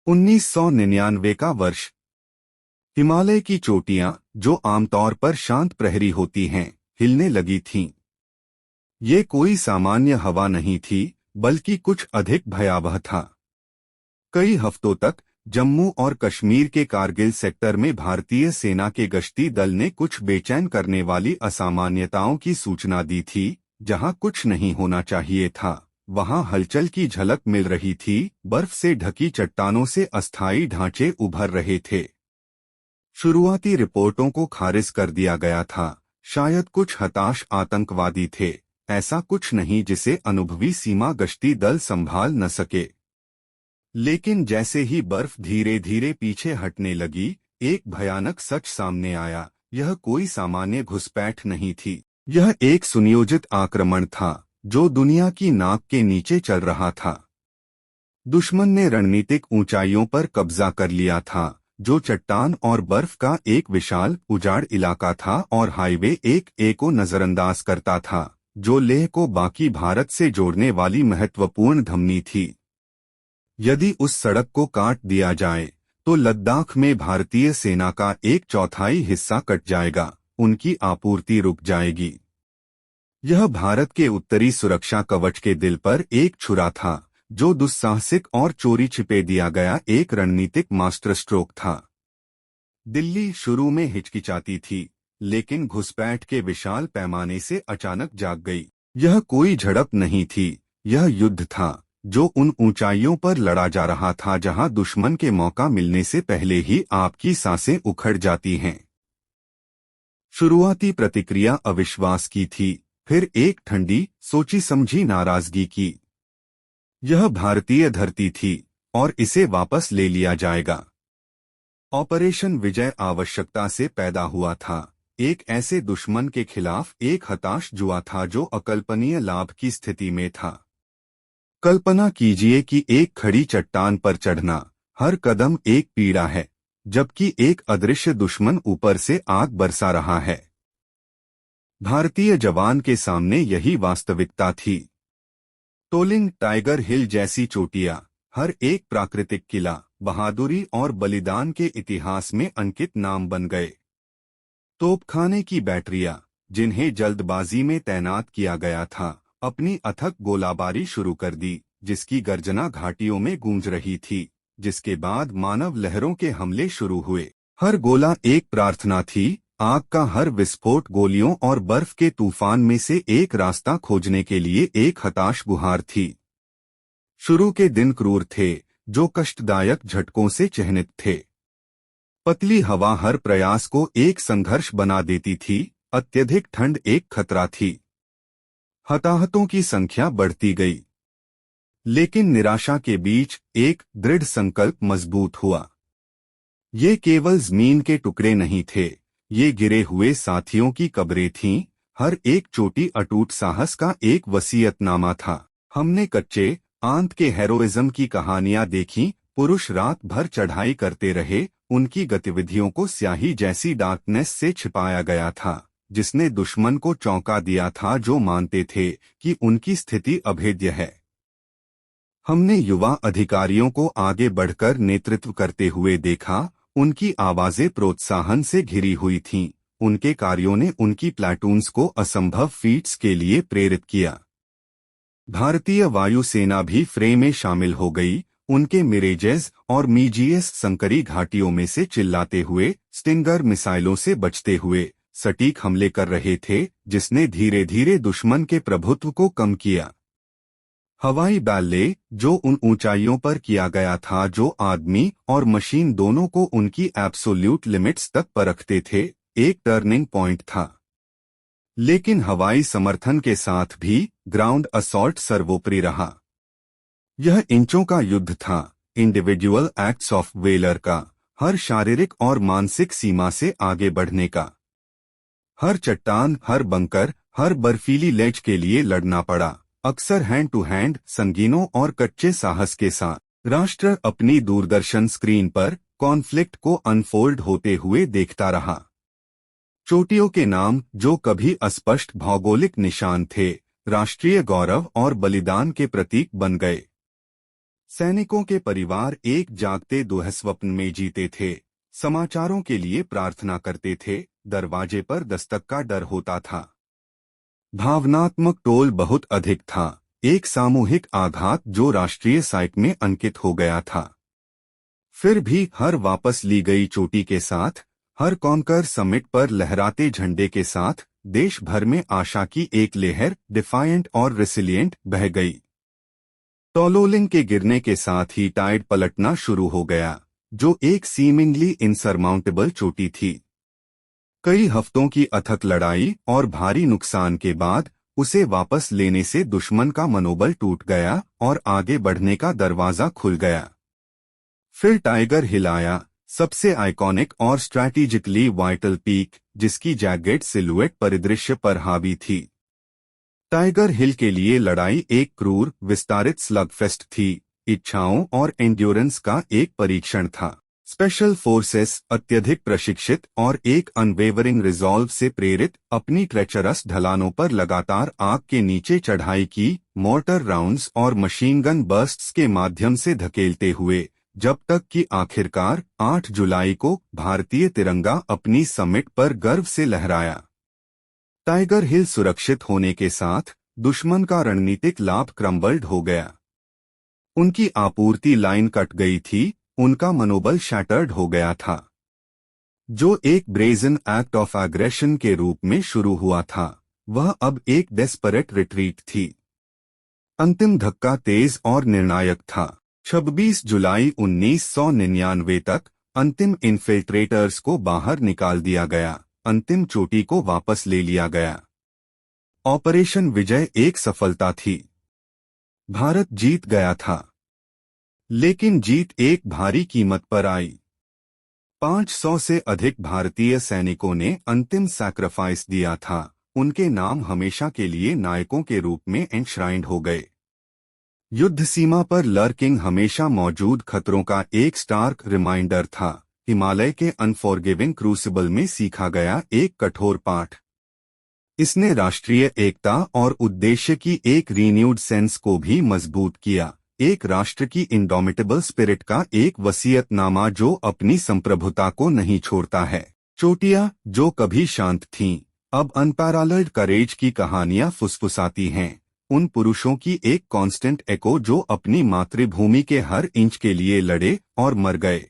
1999 का वर्ष। हिमालय की चोटियां, जो आमतौर पर शांत प्रहरी होती हैं, हिलने लगी थीं। ये कोई सामान्य हवा नहीं थी, बल्कि कुछ अधिक भयावह था। कई हफ्तों तक जम्मू और कश्मीर के कारगिल सेक्टर में भारतीय सेना के गश्ती दल ने कुछ बेचैन करने वाली असामान्यताओं की सूचना दी थी। जहां कुछ नहीं होना चाहिए था, वहां हलचल की झलक मिल रही थी। बर्फ से ढकी चट्टानों से अस्थायी ढांचे उभर रहे थे। शुरुआती रिपोर्टों को खारिज कर दिया गया था। शायद कुछ हताश आतंकवादी थे, ऐसा कुछ नहीं जिसे अनुभवी सीमा गश्ती दल संभाल न सके। लेकिन जैसे ही बर्फ धीरे धीरे पीछे हटने लगी, एक भयानक सच सामने आया। यह कोई सामान्य घुसपैठ नहीं थी। यह एक सुनियोजित आक्रमण था, जो दुनिया की नाक के नीचे चल रहा था। दुश्मन ने रणनीतिक ऊंचाइयों पर कब्जा कर लिया था, जो चट्टान और बर्फ का एक विशाल उजाड़ इलाका था, और हाईवे एक को नजरअंदाज करता था, जो लेह को बाकी भारत से जोड़ने वाली महत्वपूर्ण धमनी थी। यदि उस सड़क को काट दिया जाए, तो लद्दाख में भारतीय सेना का एक चौथाई हिस्सा कट जाएगा। उनकी आपूर्ति रुक जाएगी। यह भारत के उत्तरी सुरक्षा कवच के दिल पर एक छुरा था, जो दुस्साहसिक और चोरी छिपे दिया गया एक रणनीतिक मास्टर स्ट्रोक था। दिल्ली शुरू में हिचकिचाती थी, लेकिन घुसपैठ के विशाल पैमाने से अचानक जाग गई। यह कोई झड़प नहीं थी, यह युद्ध था, जो उन ऊंचाइयों पर लड़ा जा रहा था जहां दुश्मन के मौका मिलने से पहले ही आपकी सांसें उखड़ जाती हैं। शुरुआती प्रतिक्रिया अविश्वास की थी, फिर एक ठंडी, सोची समझी नाराजगी की। यह भारतीय धरती थी, और इसे वापस ले लिया जाएगा। ऑपरेशन विजय आवश्यकता से पैदा हुआ था, एक ऐसे दुश्मन के खिलाफ एक हताश जुआ था जो अकल्पनीय लाभ की स्थिति में था। कल्पना कीजिए कि एक खड़ी चट्टान पर चढ़ना, हर कदम एक पीड़ा है, जबकि एक अदृश्य दुश्मन ऊपर से आग बरसा रहा है। भारतीय जवान के सामने यही वास्तविकता थी। टोलिंग टाइगर हिल जैसी चोटियां, हर एक प्राकृतिक किला, बहादुरी और बलिदान के इतिहास में अंकित नाम बन गए। तोपखाने की बैटरियां, जिन्हें जल्दबाजी में तैनात किया गया था, अपनी अथक गोलाबारी शुरू कर दी, जिसकी गर्जना घाटियों में गूंज रही थी। जिसके बाद मानव लहरों के हमले शुरू हुए। हर गोला एक प्रार्थना थी, आग का हर विस्फोट गोलियों और बर्फ के तूफान में से एक रास्ता खोजने के लिए एक हताश गुहार थी। शुरू के दिन क्रूर थे, जो कष्टदायक झटकों से चिह्नित थे। पतली हवा हर प्रयास को एक संघर्ष बना देती थी, अत्यधिक ठंड एक खतरा थी। हताहतों की संख्या बढ़ती गई, लेकिन निराशा के बीच एक दृढ़ संकल्प मजबूत हुआ। ये केवल जमीन के टुकड़े नहीं थे, ये गिरे हुए साथियों की कब्रें थीं। हर एक चोटी अटूट साहस का एक वसीयतनामा था। हमने कच्चे आंत के हेरोइज्म की कहानियां देखीं। पुरुष रात भर चढ़ाई करते रहे, उनकी गतिविधियों को स्याही जैसी डार्कनेस से छिपाया गया था, जिसने दुश्मन को चौंका दिया था, जो मानते थे कि उनकी स्थिति अभेद्य है। हमने युवा अधिकारियों को आगे बढ़कर नेतृत्व करते हुए देखा। उनकी आवाजें प्रोत्साहन से घिरी हुई थीं। उनके कार्यों ने उनकी प्लाटून्स को असंभव फीट्स के लिए प्रेरित किया। भारतीय वायुसेना भी फ्रे में शामिल हो गई। उनके मिरेजेस और मीजीएस संकरी घाटियों में से चिल्लाते हुए, स्टिंगर मिसाइलों से बचते हुए सटीक हमले कर रहे थे, जिसने धीरे धीरे दुश्मन के प्रभुत्व को कम किया। हवाई बैले, जो उन ऊंचाइयों पर किया गया था जो आदमी और मशीन दोनों को उनकी एब्सोल्यूट लिमिट्स तक परखते थे, एक टर्निंग पॉइंट था। लेकिन हवाई समर्थन के साथ भी ग्राउंड असॉल्ट सर्वोपरि रहा। यह इंचों का युद्ध था, इंडिविजुअल एक्ट्स ऑफ वेलर का, हर शारीरिक और मानसिक सीमा से आगे बढ़ने का। हर चट्टान, हर बंकर, हर बर्फीली लेज के लिए लड़ना पड़ा, अक्सर हैंड टू हैंड, संगीनों और कच्चे साहस के साथ। राष्ट्र अपनी दूरदर्शन स्क्रीन पर कॉन्फ्लिक्ट को अनफोल्ड होते हुए देखता रहा। चोटियों के नाम, जो कभी अस्पष्ट भौगोलिक निशान थे, राष्ट्रीय गौरव और बलिदान के प्रतीक बन गए। सैनिकों के परिवार एक जागते दुःस्वप्न में जीते थे। समाचारों के लिए प्रार्थना करते थे, दरवाजे पर दस्तक का डर होता था। भावनात्मक टोल बहुत अधिक था, एक सामूहिक आघात जो राष्ट्रीय साइट में अंकित हो गया था। फिर भी हर वापस ली गई चोटी के साथ, हर कॉन्कर समिट पर लहराते झंडे के साथ देश भर में आशा की एक लहर डिफायंट और रेसिलिएंट बह गई। टोलोलिंग के गिरने के साथ ही टाइड पलटना शुरू हो गया, जो एक सीमिंगली इनसरमाउंटेबल चोटी थी। कई हफ्तों की अथक लड़ाई और भारी नुकसान के बाद उसे वापस लेने से दुश्मन का मनोबल टूट गया और आगे बढ़ने का दरवाजा खुल गया। फिर टाइगर हिल आया, सबसे आइकॉनिक और स्ट्रैटेजिकली वाइटल पीक, जिसकी जैगेट सिलुएट परिदृश्य पर हावी थी। टाइगर हिल के लिए लड़ाई एक क्रूर, विस्तारित स्लगफेस्ट थी, इच्छाओं और एंड्योरेंस का एक परीक्षण था। स्पेशल फोर्सेस, अत्यधिक प्रशिक्षित और एक अनवेवरिंग रिजॉल्व से प्रेरित, अपनी ट्रेचरस ढलानों पर लगातार आग के नीचे चढ़ाई की, मोर्टर राउंड्स और मशीन गन बर्स्ट्स के माध्यम से धकेलते हुए, जब तक कि आखिरकार 8 जुलाई को भारतीय तिरंगा अपनी समिट पर गर्व से लहराया। टाइगर हिल सुरक्षित होने के साथ दुश्मन का रणनीतिक लाभ क्रम्बल्ड हो गया। उनकी आपूर्ति लाइन कट गई थी, उनका मनोबल शैटर्ड हो गया था। जो एक ब्रेजन एक्ट ऑफ एग्रेशन के रूप में शुरू हुआ था, वह अब एक डेस्परेट रिट्रीट थी। अंतिम धक्का तेज और निर्णायक था। 26 जुलाई 1999 तक अंतिम इन्फिल्ट्रेटर्स को बाहर निकाल दिया गया, अंतिम चोटी को वापस ले लिया गया। ऑपरेशन विजय एक सफलता थी। भारत जीत गया था, लेकिन जीत एक भारी कीमत पर आई। 500 से अधिक भारतीय सैनिकों ने अंतिम सैक्रिफाइस दिया था, उनके नाम हमेशा के लिए नायकों के रूप में एनश्राइंड हो गए। युद्ध सीमा पर लर्किंग हमेशा मौजूद खतरों का एक स्टार्क रिमाइंडर था, हिमालय के अनफॉरगिविंग क्रूसिबल में सीखा गया एक कठोर पाठ। इसने राष्ट्रीय एकता और उद्देश्य की एक रीन्यूड सेंस को भी मजबूत किया, एक राष्ट्र की इंडोमिटेबल स्पिरिट का एक वसीयतनामा जो अपनी संप्रभुता को नहीं छोड़ता है। चोटियां जो कभी शांत थीं, अब अनपैरालल्ड करेज की कहानियां फुसफुसाती हैं, उन पुरुषों की एक कांस्टेंट एको जो अपनी मातृभूमि के हर इंच के लिए लड़े और मर गए।